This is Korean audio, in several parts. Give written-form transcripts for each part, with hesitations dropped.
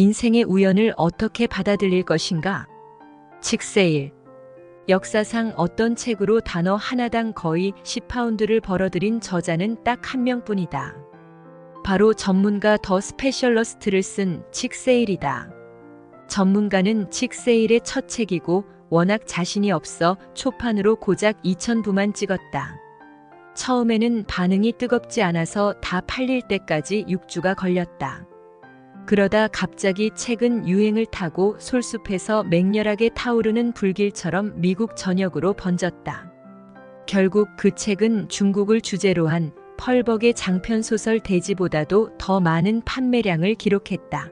인생의 우연을 어떻게 받아들일 것인가? 칙세일. 역사상 어떤 책으로 단어 하나당 거의 10파운드를 벌어들인 저자는 딱 한 명뿐이다. 바로 전문가 더 스페셜러스트를 쓴 칙세일이다. 전문가는 칙세일의 첫 책이고 워낙 자신이 없어 초판으로 고작 2,000부만 찍었다. 처음에는 반응이 뜨겁지 않아서 다 팔릴 때까지 6주가 걸렸다. 그러다 갑자기 책은 유행을 타고 솔숲에서 맹렬하게 타오르는 불길처럼 미국 전역으로 번졌다. 결국 그 책은 중국을 주제로 한 펄벅의 장편소설 대지보다도 더 많은 판매량을 기록했다.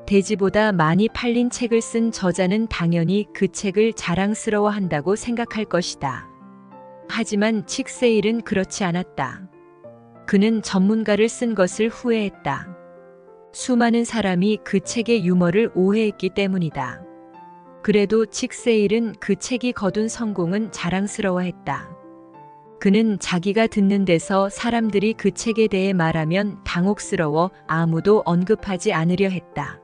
대지보다 많이 팔린 책을 쓴 저자는 당연히 그 책을 자랑스러워한다고 생각할 것이다. 하지만 칙세일은 그렇지 않았다. 그는 전문가를 쓴 것을 후회했다. 수많은 사람이 그 책의 유머를 오해했기 때문이다. 그래도 칙세일은 그 책이 거둔 성공은 자랑스러워했다. 그는 자기가 듣는 데서 사람들이 그 책에 대해 말하면 당혹스러워 아무도 언급하지 않으려 했다.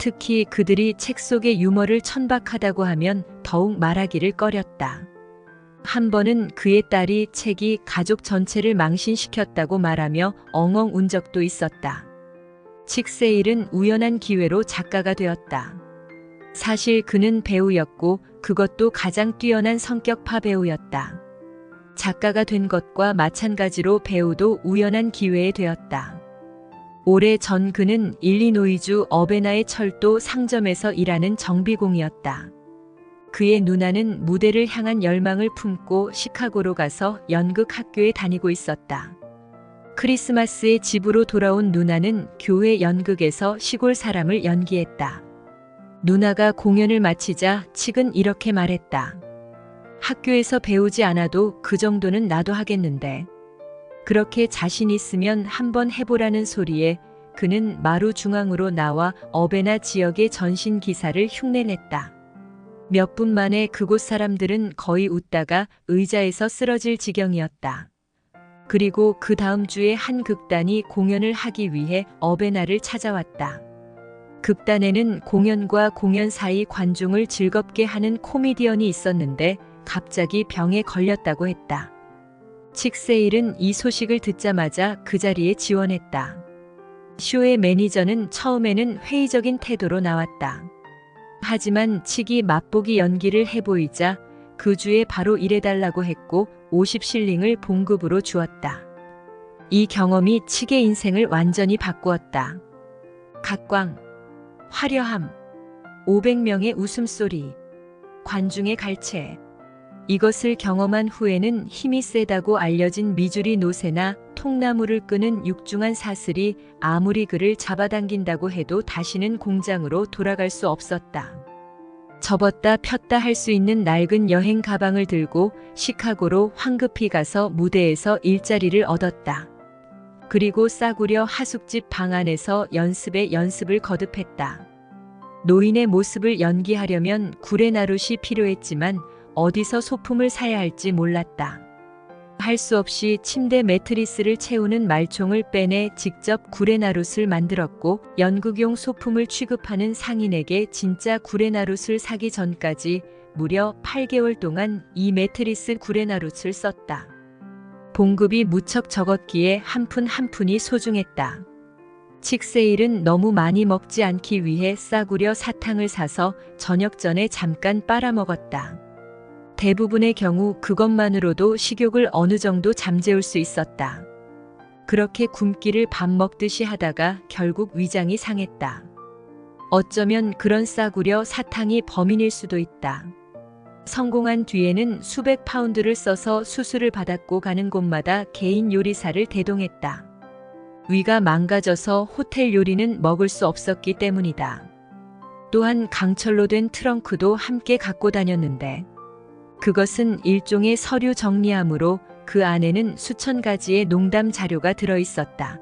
특히 그들이 책 속의 유머를 천박하다고 하면 더욱 말하기를 꺼렸다. 한 번은 그의 딸이 책이 가족 전체를 망신시켰다고 말하며 엉엉 운 적도 있었다. 칙세일은 우연한 기회로 작가가 되었다. 사실 그는 배우였고 그것도 가장 뛰어난 성격파 배우였다. 작가가 된 것과 마찬가지로 배우도 우연한 기회에 되었다. 오래 전 그는 일리노이주 어베나의 철도 상점에서 일하는 정비공이었다. 그의 누나는 무대를 향한 열망을 품고 시카고로 가서 연극 학교에 다니고 있었다. 크리스마스에 집으로 돌아온 누나는 교회 연극에서 시골 사람을 연기했다. 누나가 공연을 마치자 칙은 이렇게 말했다. 학교에서 배우지 않아도 그 정도는 나도 하겠는데. 그렇게 자신 있으면 한번 해보라는 소리에 그는 마루 중앙으로 나와 어베나 지역의 전신 기사를 흉내냈다. 몇 분 만에 그곳 사람들은 거의 웃다가 의자에서 쓰러질 지경이었다. 그리고 그 다음 주에 한 극단이 공연을 하기 위해 어베나를 찾아왔다. 극단에는 공연과 공연 사이 관중을 즐겁게 하는 코미디언이 있었는데 갑자기 병에 걸렸다고 했다. 칙세일은 이 소식을 듣자마자 그 자리에 지원했다. 쇼의 매니저는 처음에는 회의적인 태도로 나왔다. 하지만 칙이 맛보기 연기를 해보이자 그 주에 바로 일해달라고 했고 50실링을 봉급으로 주었다. 이 경험이 칙의 인생을 완전히 바꾸었다. 각광, 화려함, 500명의 웃음소리, 관중의 갈채. 이것을 경험한 후에는 힘이 세다고 알려진 미주리 노새나 통나무를 끄는 육중한 사슬이 아무리 그를 잡아당긴다고 해도 다시는 공장으로 돌아갈 수 없었다. 접었다 폈다 할 수 있는 낡은 여행 가방을 들고 시카고로 황급히 가서 무대에서 일자리를 얻었다. 그리고 싸구려 하숙집 방 안에서 연습에 연습을 거듭했다. 노인의 모습을 연기하려면 구레나룻이 필요했지만 어디서 소품을 사야 할지 몰랐다. 할 수 없이 침대 매트리스를 채우는 말총을 빼내 직접 구레나룻을 만들었고 연극용 소품을 취급하는 상인에게 진짜 구레나룻을 사기 전까지 무려 8개월 동안 이 매트리스 구레나룻을 썼다. 봉급이 무척 적었기에 한 푼 한 푼이 소중했다. 칙세일은 너무 많이 먹지 않기 위해 싸구려 사탕을 사서 저녁 전에 잠깐 빨아먹었다. 대부분의 경우 그것만으로도 식욕을 어느 정도 잠재울 수 있었다. 그렇게 굶기를 밥 먹듯이 하다가 결국 위장이 상했다. 어쩌면 그런 싸구려 사탕이 범인일 수도 있다. 성공한 뒤에는 수백 파운드를 써서 수술을 받았고 가는 곳마다 개인 요리사를 대동했다. 위가 망가져서 호텔 요리는 먹을 수 없었기 때문이다. 또한 강철로 된 트렁크도 함께 갖고 다녔는데 그것은 일종의 서류 정리함으로 그 안에는 수천 가지의 농담 자료가 들어 있었다.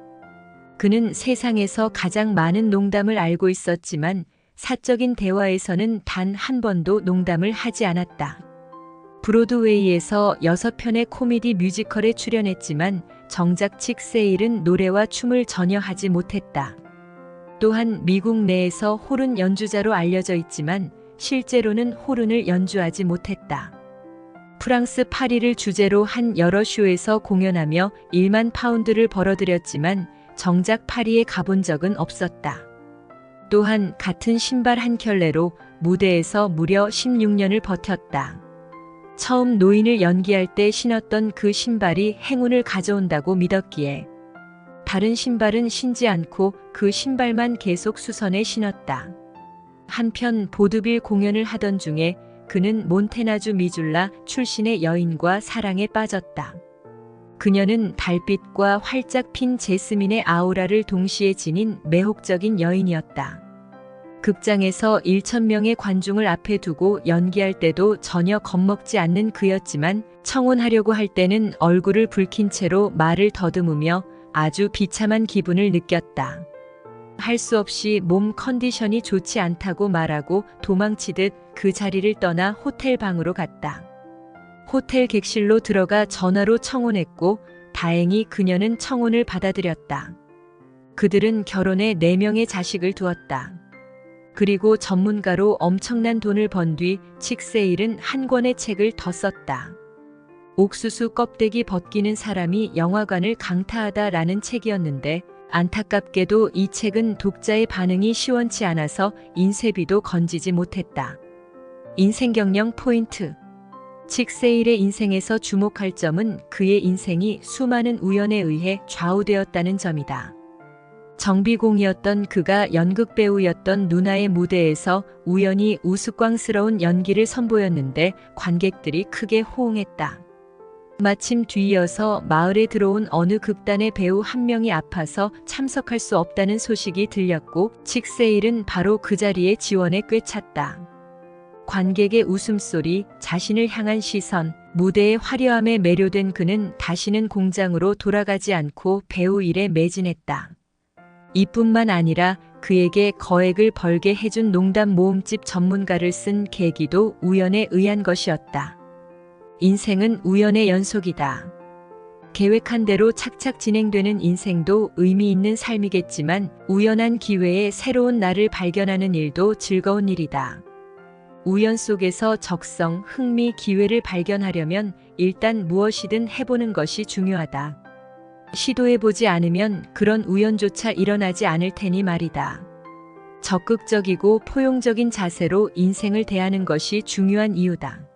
그는 세상에서 가장 많은 농담을 알고 있었지만 사적인 대화에서는 단 한 번도 농담을 하지 않았다. 브로드웨이에서 6편의 코미디 뮤지컬에 출연했지만 정작 칙세일은 노래와 춤을 전혀 하지 못했다. 또한 미국 내에서 호른 연주자로 알려져 있지만 실제로는 호른을 연주하지 못했다. 프랑스 파리를 주제로 한 여러 쇼에서 공연하며 1만 파운드를 벌어들였지만 정작 파리에 가본 적은 없었다. 또한 같은 신발 한 켤레로 무대에서 무려 16년을 버텼다. 처음 노인을 연기할 때 신었던 그 신발이 행운을 가져온다고 믿었기에 다른 신발은 신지 않고 그 신발만 계속 수선해 신었다. 한편 보드빌 공연을 하던 중에 그는 몬테나주 미줄라 출신의 여인과 사랑에 빠졌다. 그녀는 달빛과 활짝 핀 제스민의 아우라를 동시에 지닌 매혹적인 여인이었다. 극장에서 1,000명의 관중을 앞에 두고 연기할 때도 전혀 겁먹지 않는 그였지만 청혼하려고 할 때는 얼굴을 붉힌 채로 말을 더듬으며 아주 비참한 기분을 느꼈다. 할 수 없이 몸 컨디션이 좋지 않다고 말하고 도망치듯 그 자리를 떠나 호텔 방으로 갔다. 호텔 객실로 들어가 전화로 청혼했고 다행히 그녀는 청혼을 받아들였다. 그들은 결혼에 4명의 자식을 두었다. 그리고 전문가로 엄청난 돈을 번 뒤 칙세일은 한 권의 책을 더 썼다. 옥수수 껍데기 벗기는 사람이 영화관을 강타하다라는 책이었는데 안타깝게도 이 책은 독자의 반응이 시원치 않아서 인쇄비도 건지지 못했다. 인생경영 포인트. 칙세일의 인생에서 주목할 점은 그의 인생이 수많은 우연에 의해 좌우되었다는 점이다. 정비공이었던 그가 연극배우였던 누나의 무대에서 우연히 우스꽝스러운 연기를 선보였는데 관객들이 크게 호응했다. 마침 뒤이어서 마을에 들어온 어느 극단의 배우 한 명이 아파서 참석할 수 없다는 소식이 들렸고 칙세일은 바로 그 자리에 지원에 꿰찼다. 관객의 웃음소리, 자신을 향한 시선, 무대의 화려함에 매료된 그는 다시는 공장으로 돌아가지 않고 배우 일에 매진했다. 이뿐만 아니라 그에게 거액을 벌게 해준 농담 모음집 전문가를 쓴 계기도 우연에 의한 것이었다. 인생은 우연의 연속이다. 계획한 대로 착착 진행되는 인생도 의미 있는 삶이겠지만 우연한 기회에 새로운 나를 발견하는 일도 즐거운 일이다. 우연 속에서 적성, 흥미, 기회를 발견하려면 일단 무엇이든 해보는 것이 중요하다. 시도해보지 않으면 그런 우연조차 일어나지 않을 테니 말이다. 적극적이고 포용적인 자세로 인생을 대하는 것이 중요한 이유다.